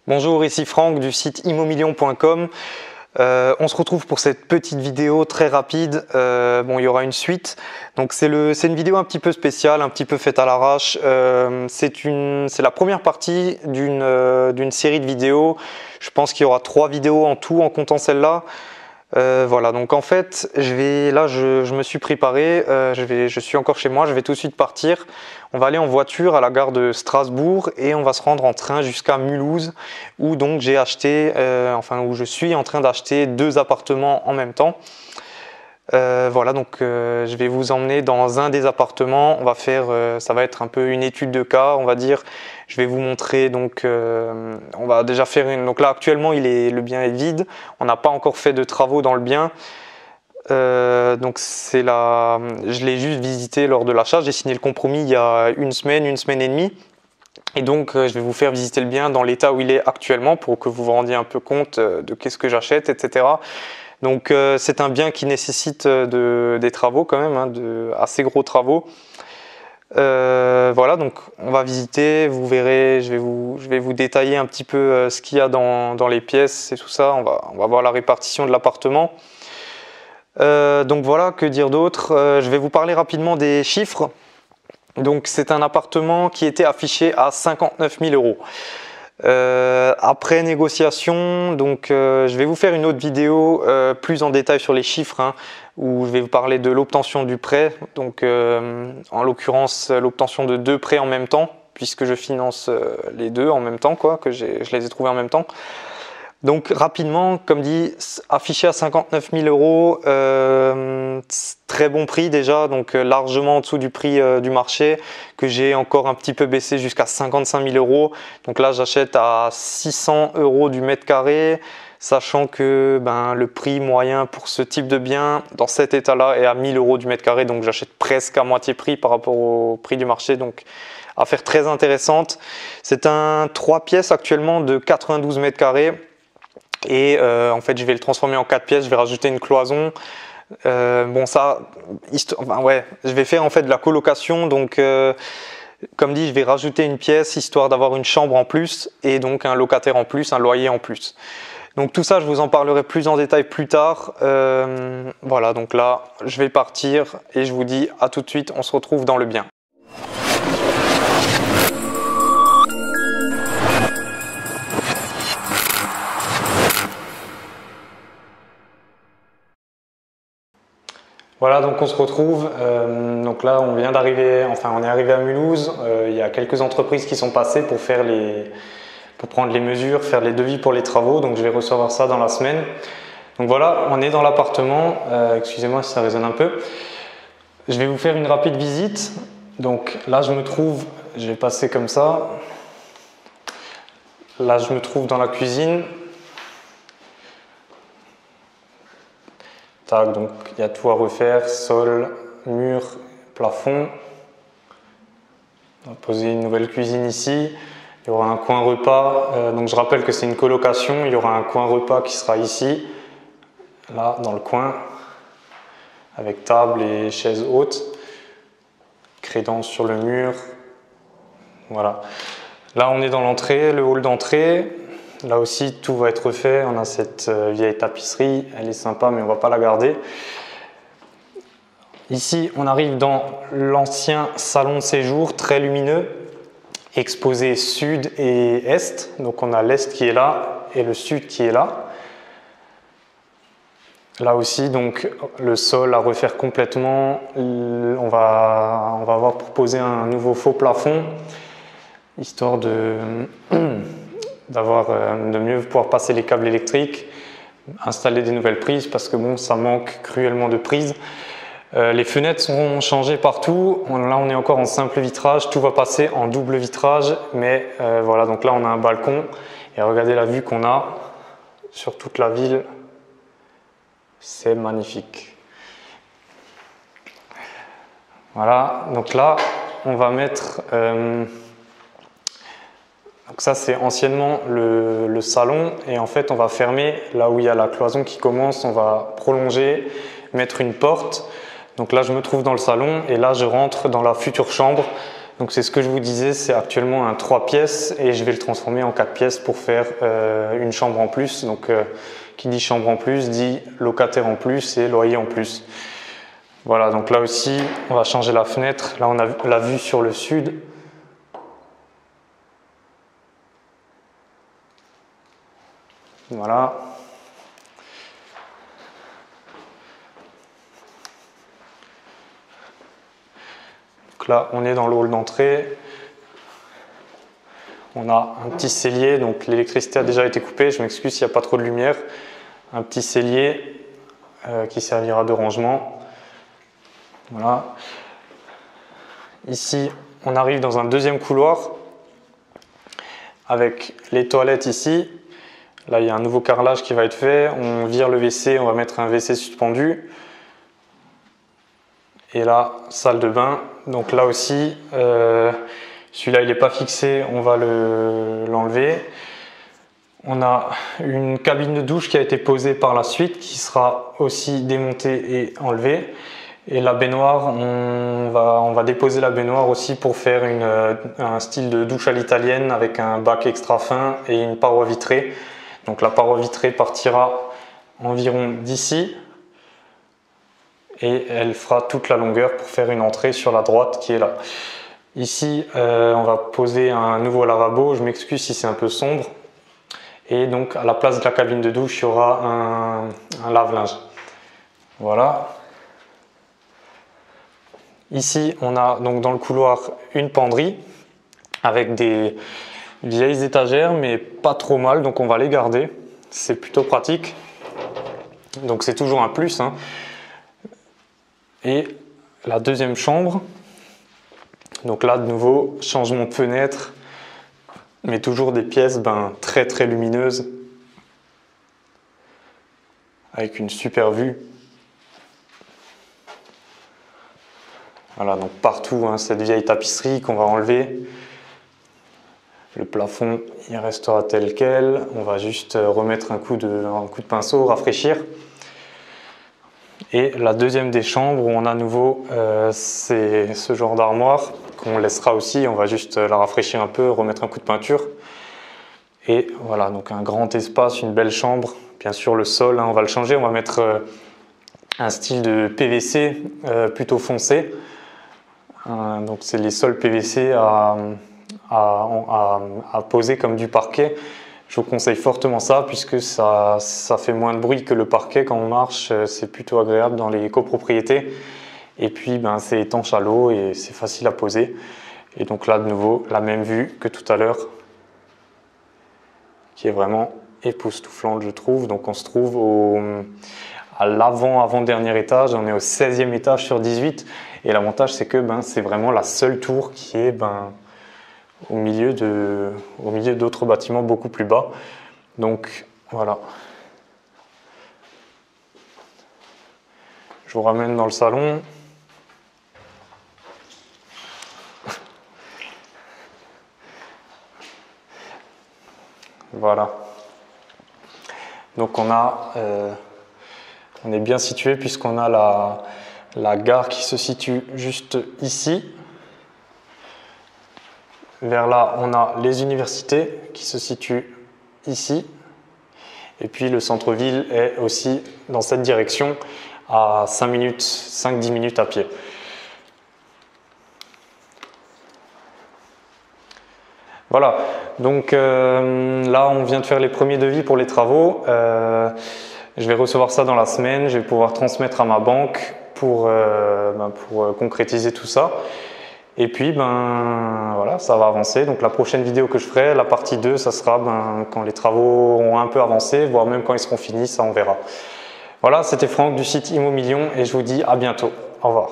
Bonjour, ici Franck du site immomillion.com. On se retrouve pour cette petite vidéo très rapide. Il y aura une suite. Donc c'est une vidéo un petit peu spéciale, un petit peu faite à l'arrache. C'est la première partie d'une série de vidéos. Je pense qu'il y aura 3 vidéos en tout en comptant celle-là. Voilà, donc en fait, je me suis préparé, je suis encore chez moi, je vais tout de suite partir. On va aller en voiture à la gare de Strasbourg et on va se rendre en train jusqu'à Mulhouse où donc j'ai acheté, où je suis en train d'acheter 2 appartements en même temps. Voilà, donc je vais vous emmener dans un des appartements. On va faire, ça va être un peu une étude de cas, on va dire. Je vais vous montrer, donc on va déjà faire une. Donc là actuellement le bien est vide. On n'a pas encore fait de travaux dans le bien. Donc je l'ai juste visité lors de l'achat. J'ai signé le compromis il y a une semaine et demie. Et donc je vais vous faire visiter le bien dans l'état où il est actuellement pour que vous vous rendiez un peu compte de qu'est-ce que j'achète, etc. Donc c'est un bien qui nécessite des travaux quand même, assez gros travaux. Voilà, donc on va visiter, vous verrez, je vais vous détailler un petit peu ce qu'il y a dans les pièces et tout ça. On va voir la répartition de l'appartement. Donc voilà, que dire d'autre? Je vais vous parler rapidement des chiffres. Donc c'est un appartement qui était affiché à 59 000 €. Après négociation, donc je vais vous faire une autre vidéo plus en détail sur les chiffres, où je vais vous parler de l'obtention du prêt, donc en l'occurrence l'obtention de 2 prêts en même temps, puisque je finance les 2 en même temps, je les ai trouvés en même temps. Donc rapidement, comme dit, affiché à 59 000 €, très bon prix déjà, donc largement en dessous du prix du marché, que j'ai encore un petit peu baissé jusqu'à 55 000 €. Donc là, j'achète à 600 € du mètre carré, sachant que le prix moyen pour ce type de bien dans cet état-là est à 1 000 € du mètre carré, donc j'achète presque à moitié prix par rapport au prix du marché. Donc affaire très intéressante. C'est un 3 pièces actuellement de 92 mètres carrés. Et en fait, je vais le transformer en 4 pièces, je vais rajouter une cloison. Je vais faire en fait de la colocation. Donc, comme dit, je vais rajouter une pièce histoire d'avoir une chambre en plus et donc un locataire en plus, un loyer en plus. Donc tout ça, je vous en parlerai plus en détail plus tard. Voilà, donc là, je vais partir et je vous dis à tout de suite, on se retrouve dans le bien. Voilà, donc on se retrouve. Donc là, on est arrivé à Mulhouse. Il y a quelques entreprises qui sont passées pour prendre les mesures, faire les devis pour les travaux. Donc je vais recevoir ça dans la semaine. Donc voilà, on est dans l'appartement. Excusez-moi si ça résonne un peu. Je vais vous faire une rapide visite. Donc là, je vais passer comme ça. Là, je me trouve dans la cuisine. Donc il y a tout à refaire, sol, mur, plafond. On va poser une nouvelle cuisine ici. Il y aura un coin repas. Donc je rappelle que c'est une colocation. Il y aura un coin repas qui sera ici, là dans le coin, avec table et chaises hautes. Crédence sur le mur. Voilà. Là on est dans l'entrée, le hall d'entrée. Là aussi, tout va être refait. On a cette vieille tapisserie. Elle est sympa, mais on ne va pas la garder. Ici, on arrive dans l'ancien salon de séjour, très lumineux, exposé sud et est. Donc, on a l'est qui est là et le sud qui est là. Là aussi, donc, le sol à refaire complètement. On va avoir proposé un nouveau faux plafond, histoire de mieux pouvoir passer les câbles électriques, installer des nouvelles prises parce que bon, ça manque cruellement de prises. Les fenêtres sont changées partout. Là, on est encore en simple vitrage. Tout va passer en double vitrage, mais voilà. Donc là, on a un balcon et regardez la vue qu'on a sur toute la ville. C'est magnifique. Voilà. Donc là, on va mettre donc ça, c'est anciennement le salon et en fait, on va fermer là où il y a la cloison qui commence, on va prolonger, mettre une porte. Donc là, je me trouve dans le salon et là, je rentre dans la future chambre. Donc c'est ce que je vous disais, c'est actuellement un 3 pièces et je vais le transformer en 4 pièces pour faire une chambre en plus. Donc qui dit chambre en plus dit locataire en plus et loyer en plus. Voilà, donc là aussi on va changer la fenêtre. Là on a la vue sur le sud. Voilà. Donc là on est dans le hall d'entrée. On a un petit cellier, donc l'électricité a déjà été coupée, je m'excuse s'il n'y a pas trop de lumière. Un petit cellier qui servira de rangement. Voilà. Ici, on arrive dans un deuxième couloir avec les toilettes ici. Là, il y a un nouveau carrelage qui va être fait. On vire le WC, on va mettre un WC suspendu. Et là, salle de bain. Donc là aussi, celui-là, il n'est pas fixé, on va l'enlever. On a une cabine de douche qui a été posée par la suite, qui sera aussi démontée et enlevée. Et la baignoire, on va déposer la baignoire aussi pour faire un style de douche à l'italienne avec un bac extra fin et une paroi vitrée. Donc la paroi vitrée partira environ d'ici et elle fera toute la longueur pour faire une entrée sur la droite qui est là. Ici, on va poser un nouveau lavabo. Je m'excuse si c'est un peu sombre. Et donc, à la place de la cabine de douche, il y aura un lave-linge. Voilà. Ici, on a donc dans le couloir une penderie avec des vieilles étagères, mais pas trop mal. Donc, on va les garder. C'est plutôt pratique. Donc, c'est toujours un plus, hein. Et la deuxième chambre. Donc là, de nouveau, changement de fenêtre, mais toujours des pièces très très lumineuses, avec une super vue. Voilà, donc partout, hein, cette vieille tapisserie qu'on va enlever. Le plafond, il restera tel quel. On va juste remettre un coup de pinceau, rafraîchir. Et la deuxième des chambres où on a à nouveau c'est ce genre d'armoire qu'on laissera aussi, on va juste la rafraîchir un peu, remettre un coup de peinture. Et voilà, donc un grand espace, une belle chambre. Bien sûr le sol, hein, on va le changer, on va mettre un style de PVC plutôt foncé. Donc c'est les sols PVC à poser comme du parquet. Je vous conseille fortement ça puisque ça fait moins de bruit que le parquet quand on marche, c'est plutôt agréable dans les copropriétés. Et puis c'est étanche à l'eau et c'est facile à poser. Et donc là de nouveau la même vue que tout à l'heure qui est vraiment époustouflante je trouve. Donc on se trouve à l'avant-dernier étage, on est au 16e étage sur 18 et l'avantage c'est que c'est vraiment la seule tour qui est au milieu d'autres bâtiments beaucoup plus bas. Donc voilà. Je vous ramène dans le salon. Voilà. Donc on est bien situé puisqu'on a la gare qui se situe juste ici. Vers là, on a les universités qui se situent ici. Et puis le centre-ville est aussi dans cette direction à 5-10 minutes à pied. Voilà, donc là on vient de faire les premiers devis pour les travaux. Je vais recevoir ça dans la semaine, je vais pouvoir transmettre à ma banque pour concrétiser tout ça. Et puis voilà, ça va avancer. Donc la prochaine vidéo que je ferai, la partie 2, ça sera quand les travaux auront un peu avancé, voire même quand ils seront finis, ça on verra. Voilà, c'était Franck du site Immomillion et je vous dis à bientôt. Au revoir.